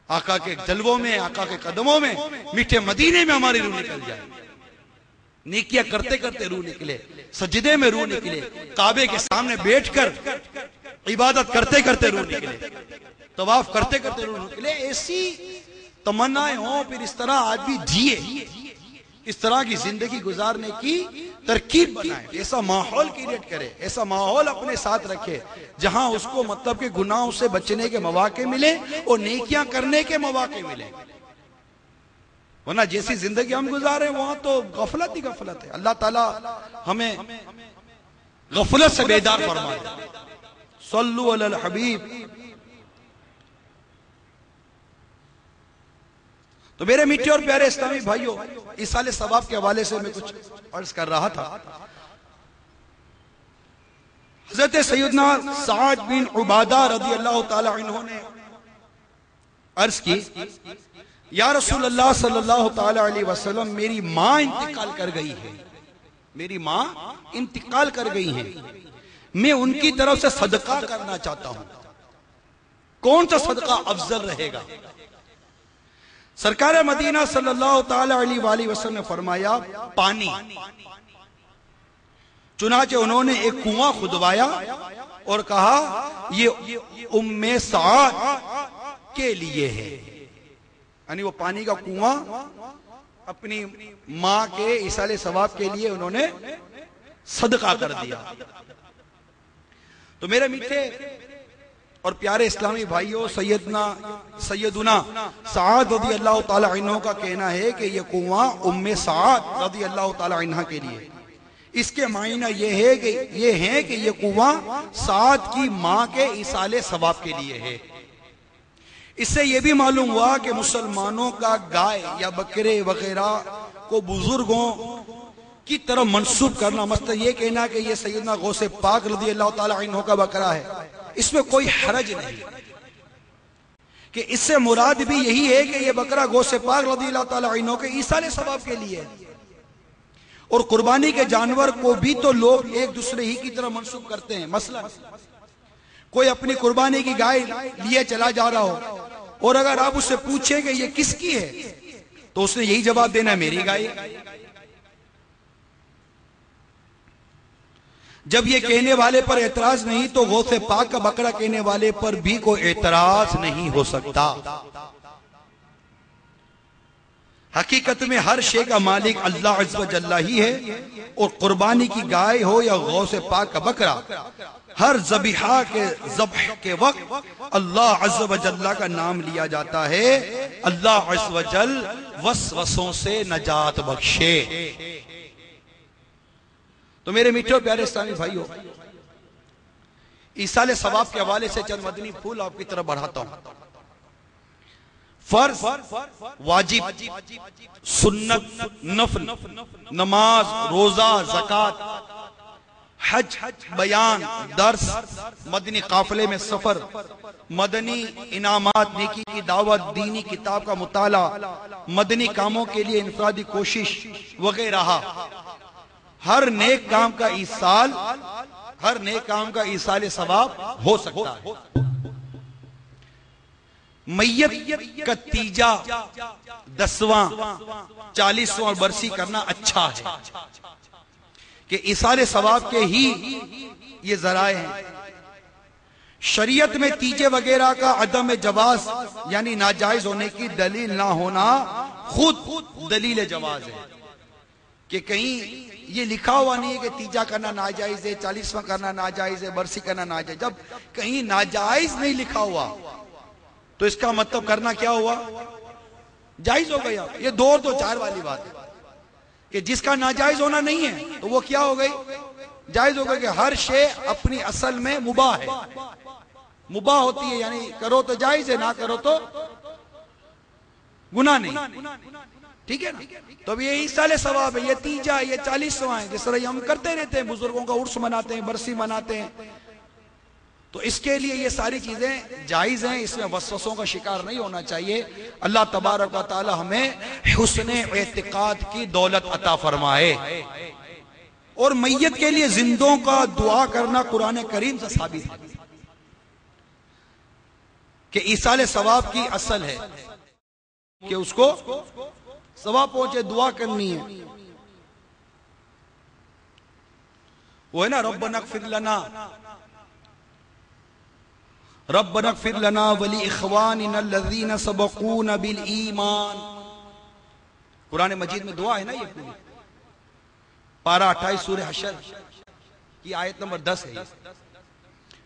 آقا کے جلووں میں، آقا کے قدموں میں، میٹھے مدینے میں ہماری روح نکل جائے. نیکیاں کرتے کرتے روح نکلے، سجدے میں روح نکلے، کعبے کے سامنے بیٹھ کر عبادت کرتے کرتے روح نکلے، طواف کرتے کرتے روح نکلے. ایسی تمنائیں ہوں، پھر اس طرح آدمی جیے، اس طرح کی زندگی گزارنے کی ترکیب بنائے، ایسا ماحول کریٹ کرے، ایسا ماحول اپنے ساتھ رکھے جہاں اس کو مطلب کہ گناہوں سے بچنے کے مواقع ملے اور نیکیاں کرنے کے مواقع ملے. ورنہ جیسی زندگی ہم گزارے وہاں تو غفلت ہی غفلت ہے. اللہ تعالی ہمیں غفلت سے بیدار فرمائے. صلو علی الحبیب. تو میرے میٹھے اور پیارے اسلامی بھائیوں، ایصال ثواب کے حوالے سے میں کچھ عرض کر رہا تھا. حضرت سیدنا سعد بن عبادہ رضی اللہ تعالی عنہ نے عرض کی، یا رسول اللہ صلی اللہ تعالی علیہ وسلم، میری ماں انتقال کر گئی ہے، میری ماں انتقال کر گئی ہیں، میں ان کی طرف سے صدقہ کرنا چاہتا ہوں، کون سا صدقہ افضل رہے گا؟ سرکار مدینہ صلی اللہ تعالی علیہ وآلہ وسلم نے فرمایا پانی. چنانچہ انہوں نے ایک کنواں کھدوایا اور کہا یہ ام سعد کے لیے ہے. یعنی وہ پانی کا کنواں اپنی ماں کے ایصال ثواب کے لیے انہوں نے صدقہ کر دیا. تو میرے میٹھے اور پیارے اسلامی بھائیوں، سیدنا سعد رضی اللہ تعالی عنہ کا کہنا ہے کہ یہ کنواں ام سعد رضی اللہ تعالی عنہ کے لیے. اس کے معنی یہ ہے کہ یہ کنواں سعد کی ماں کے ایصال ثواب کے لیے ہے. اس سے یہ بھی معلوم ہوا کہ مسلمانوں کا گائے یا بکرے وغیرہ کو بزرگوں کی طرف منسوب کرنا، مثلا یہ کہنا کہ یہ سیدنا غوث پاک رضی اللہ تعالی عنہ کا بکرا ہے، اس میں کوئی حرج نہیں، کہ اس سے مراد بھی یہی ہے کہ یہ بکرا غوث پاک رضی اللہ تعالی عنہ کے ایصال ثواب کے لیے ہے. اور قربانی کے جانور کو بھی تو لوگ ایک دوسرے ہی کی طرف منسوب کرتے ہیں. مثلا کوئی اپنی قربانی کی گائے لیے چلا جا رہا ہو اور اگر آپ اس سے پوچھیں کہ یہ کس کی ہے تو اس نے یہی جواب دینا ہے میری گائے. جب یہ کہنے والے پر اعتراض نہیں تو غوث پاک کا بکرا کہنے والے پر بھی کوئی اعتراض نہیں ہو سکتا. حقیقت میں ہر شے کا مالک اللہ عز و جل ہی ہے، اور قربانی کی گائے ہو یا غوث پاک کا بکرا، ہر ذبیحہ کے ذبح کے وقت اللہ عز و جل کا نام لیا جاتا ہے. اللہ عز و جل وسوسوں سے نجات بخشے. تو میرے میٹھے اور پیارے اسلامی بھائیوں، ایصال ثواب کے حوالے سے چند مدنی پھول آپ کی طرف بڑھاتا ہوں. فرض، واجب، سنت، نفل، نماز، روزہ، زکوٰۃ، حج، بیان، درس، مدنی قافلے میں سفر، مدنی انعامات، نیکی کی دعوت، دینی کتاب کا مطالعہ، مدنی کاموں کے لیے انفرادی کوشش وغیرہ. ہر نیک کام کا ایصال ثواب ہو سکتا ہے. میت کا تیجا، 10واں، 40واں اور برسی کرنا اچھا ہے کہ ایصال ثواب کے ہی یہ ذرائع ہیں. شریعت میں تیجے وغیرہ کا عدم جواز یعنی ناجائز ہونے کی دلیل نہ ہونا خود دلیل جواز ہے. کہ کہیں یہ لکھا ہوا نہیں ہے کہ تیجا کرنا ناجائز ہے، 40واں کرنا ناجائز ہے، برسی کرنا ناجائز. جب کہیں ناجائز نہیں لکھا ہوا تو اس کا مطلب کرنا کیا ہوا؟ جائز ہو گیا. یہ 2 اور 2 4 والی بات ہے کہ جس کا ناجائز ہونا نہیں ہے تو وہ کیا ہو گئی؟ جائز ہو گئی. کہ ہر شے اپنی اصل میں مباح ہے، مباح ہوتی ہے، یعنی کرو تو جائز ہے، نہ کرو تو گناہ نہیں. ٹھیک ہے نا؟ تو اب یہ ایصال ثواب ہے، یہ تیجا، یہ 40واں ہے، جس طرح یہ ہم کرتے رہتے ہیں، بزرگوں کا عرس مناتے ہیں، برسی مناتے ہیں. تو اس کے لیے یہ ساری چیزیں جائز ہیں، اس میں وسوسوں کا شکار نہیں ہونا چاہیے. اللہ تبارک و تعالی ہمیں حسن اعتقاد کی دولت عطا فرمائے. اور میت کے لیے زندوں کا دعا کرنا قرآن کریم سے ثابت ہے کہ ایصال ثواب کی اصل ہے کہ اس کو ثواب پہنچے، دعا کرنی ہے. وہ ہے نا ربنا اغفر لنا، ربنا اغفر لنا ولاخواننا الذین سبقونا بالایمان. قرآن مجید میں دعا ہے نا، یہ پوری پارہ 28 سورہ حشر کی آیت نمبر 10 ہے.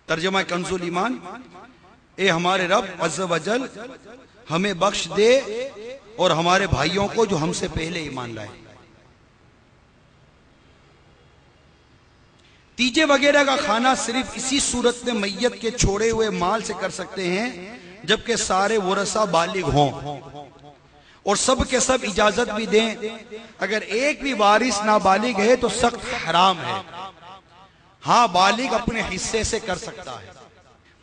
ترجمہ کنز الایمان، اے ہمارے رب عز و جل ہمیں بخش دے اور ہمارے بھائیوں کو جو ہم سے پہلے ایمان لائے. تیجے وغیرہ کا کھانا صرف اسی صورت میں میت کے چھوڑے ہوئے مال سے کر سکتے ہیں جبکہ سارے ورثہ بالغ ہوں اور سب کے سب اجازت بھی دیں. اگر ایک بھی وارث نابالغ ہے تو سخت حرام ہے. ہاں بالغ اپنے حصے سے کر سکتا ہے.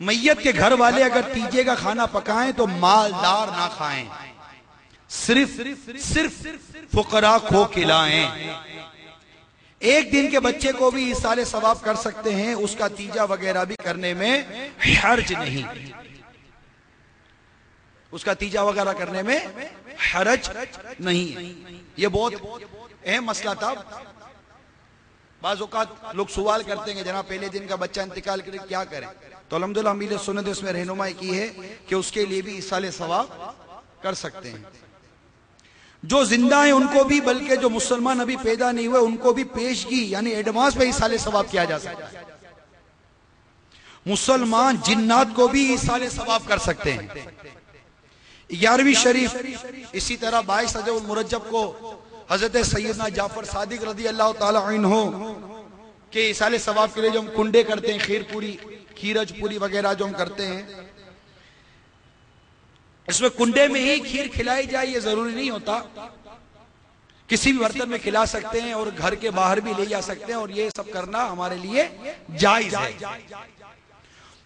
میت کے گھر والے اگر تیجے کا کھانا پکائیں تو مالدار نہ کھائیں، صرف فقراء کو کھلائیں. ایک دن کے بچے کو بھی ایصال ثواب کر سکتے ہیں، اس کا تیجا وغیرہ بھی کرنے میں حرج نہیں. اس کا تیجا وغیرہ کرنے میں حرج نہیں. یہ بہت اہم مسئلہ تھا. بعض اوقات لوگ سوال کرتے ہیں کہ جناب پہلے دن کا بچہ انتقال کرے کیا کریں؟ تو الحمدللہ امیل سنت اس میں رہنمائی کی ہے کہ اس کے لیے بھی ایصال ثواب کر سکتے ہیں. جو زندہ ہیں ان کو بھی، بلکہ جو مسلمان ابھی پیدا نہیں ہوئے ان کو بھی پیشگی یعنی ایڈوانس میں ایصال ثواب کیا جا سکتا ہے. مسلمان جنات کو بھی ایصال ثواب کر سکتے ہیں. 11ویں شریف اسی طرح 22 رجب المرجب کو حضرت سیدنا جعفر صادق رضی اللہ تعالی عنہ کے ایصال ثواب کے لیے جو ہم کنڈے کرتے ہیں، خیر پوری، کھیرج پوری وغیرہ جو ہم کرتے ہیں، اس میں کنڈے میں ہی کھیر کھلائی جائے یہ ضروری نہیں ہوتا، کسی بھی برتن میں کھلا سکتے ہیں اور گھر کے باہر بھی لے جا سکتے ہیں، اور یہ سب کرنا ہمارے لیے جائز ہے.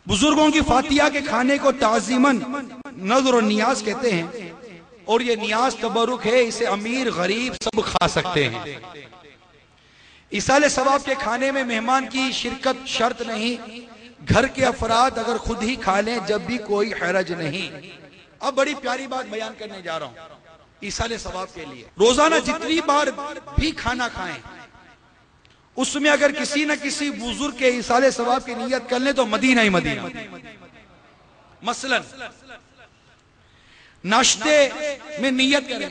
بزرگوں کی فاتحہ کے کھانے کو تعظیماً نذر و نیاز کہتے ہیں، اور یہ نیاز تبرک ہے، اسے امیر غریب سب کھا سکتے ہیں. ایصال ثواب کے کھانے میں مہمان کی شرکت شرط نہیں، گھر کے افراد اگر خود ہی کھا لیں جب بھی کوئی حرج نہیں. اب بڑی پیاری بات بیان کرنے جا رہا ہوں ایصال ثواب کے لیے. روزانہ جتنی بار بھی کھانا کھائیں اس میں اگر کسی نہ کسی بزرگ کے ایصال ثواب کی نیت کر لیں تو مدینہ ہی مدینہ. مثلا ناشتے میں نیت کریں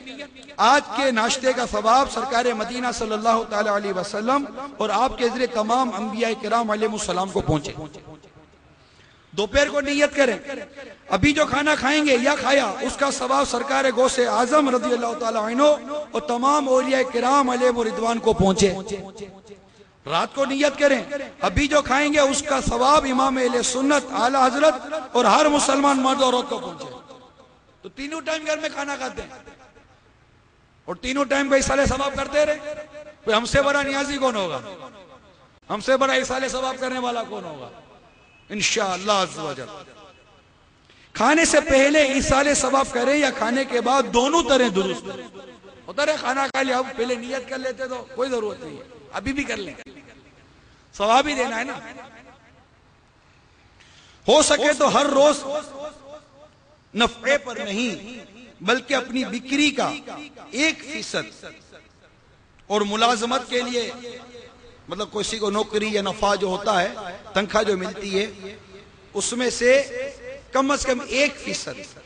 آج کے ناشتے کا ثواب سرکار مدینہ صلی اللہ تعالی علیہ وسلم اور آپ کے ذریعے تمام انبیاء کرام علیہ السلام کو پہنچے. دوپہر کو نیت کریں ابھی جو کھانا کھائیں گے یا کھایا اس کا ثواب سرکار غوث اعظم رضی اللہ تعالی عنہ اور تمام اولیاء کرام علیہ رضوان کو پہنچے. رات کو نیت کریں ابھی جو کھائیں گے اس کا ثواب امام اہل سنت اعلی حضرت اور ہر مسلمان مرد اور عورت کو پہنچے. تو تینوں ٹائم گھر میں کھانا کھاتے ہیں اور تینوں ٹائم کا ایصال ثواب کرتے رہے. ہم سے بڑا نیازی کون ہوگا؟ ہم سے بڑا ایصال ثواب کرنے والا کون ہوگا؟ انشاءاللہ عز و جل. کھانے سے پہلے ایصال ثواب کریں یا کھانے کے بعد، دونوں طرح درست ہوتا ہے. کھانا کھا لیا اب پہلے نیت کر لیتے تو کوئی ضرورت نہیں ہے، ابھی بھی کر لیں، ثواب ہی دینا ہے نا. ہو سکے تو ہر روز نفع پر نہیں بلکہ اپنی بکری کا 1% اور ملازمت کے لیے، مطلب کسی کو نوکری یا نفع جو ہوتا ہے، تنخواہ جو ملتی ہے، اس میں سے کم از کم 1%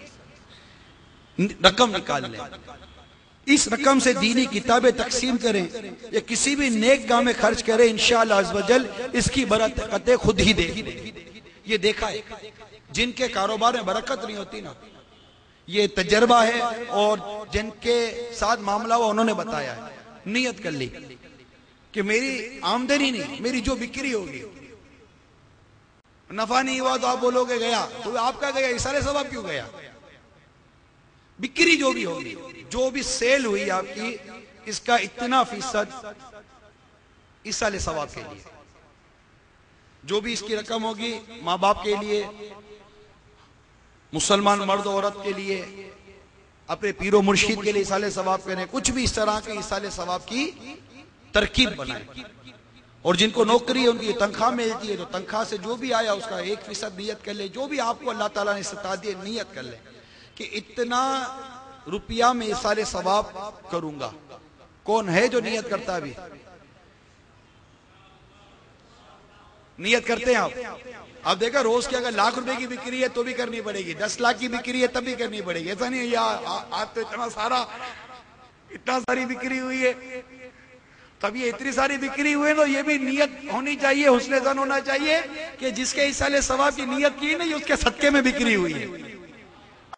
رقم نکال لیں. اس رقم سے دینی کتابیں تقسیم کریں یا کسی بھی نیک کام میں خرچ کریں، انشاءاللہ عز و جل اس کی برکتیں خود ہی دے. یہ دیکھا ہے جن کے کاروبار میں برکت نہیں ہوتی نا، یہ تجربہ ہے، اور جن کے ساتھ معاملہ ہوا انہوں نے بتایا ہے. نیت کر لی کہ میری آمدنی نہیں، میری جو بکری ہوگی، نفع نہیں ہوا تو آپ بولو گے گیا، تو آپ کا گیا، ایصال ثواب کیوں گیا؟ بکری جو بھی ہوگی، جو بھی سیل ہوئی آپ کی، اس کا اتنا فیصد ایصال ثواب کے لیے. جو بھی اس کی رقم ہوگی ماں باپ کے لیے، مسلمان مرد عورت کے لیے، اپنے پیر و مرشد کے لیے ایصال ثواب کریں. کچھ بھی اس طرح کے ایصال ثواب کی ترکیب بنائیں اور جن کو نوکری ہے ان کی تنخواہ ملتی ہے تو تنخواہ سے جو بھی آیا اس کا 1% نیت کر لے. جو بھی آپ کو اللہ تعالیٰ نے استطاعت دی نیت کر لے کہ اتنا روپیہ میں ایصال ثواب کروں گا. کون ہے جو نیت کرتا بھی؟ نیت کرتے ہیں آپ دیکھا روز کی اگر 1,00,000 روپے کی بکری ہے تو بھی کرنی پڑے گی, 10 لاکھ کی بکری ہے تب بھی کرنی پڑے گی. ایسا نہیں ہے آج تو اتنا ساری بکری ہوئی ہے, تب یہ اتنی ساری بکری ہوئی تو یہ بھی نیت ہونی چاہیے, حسن ظن ہونا چاہیے کہ جس کے ایصال ثواب کی نیت کی نہیں اس کے صدقے میں بکری ہوئی ہے.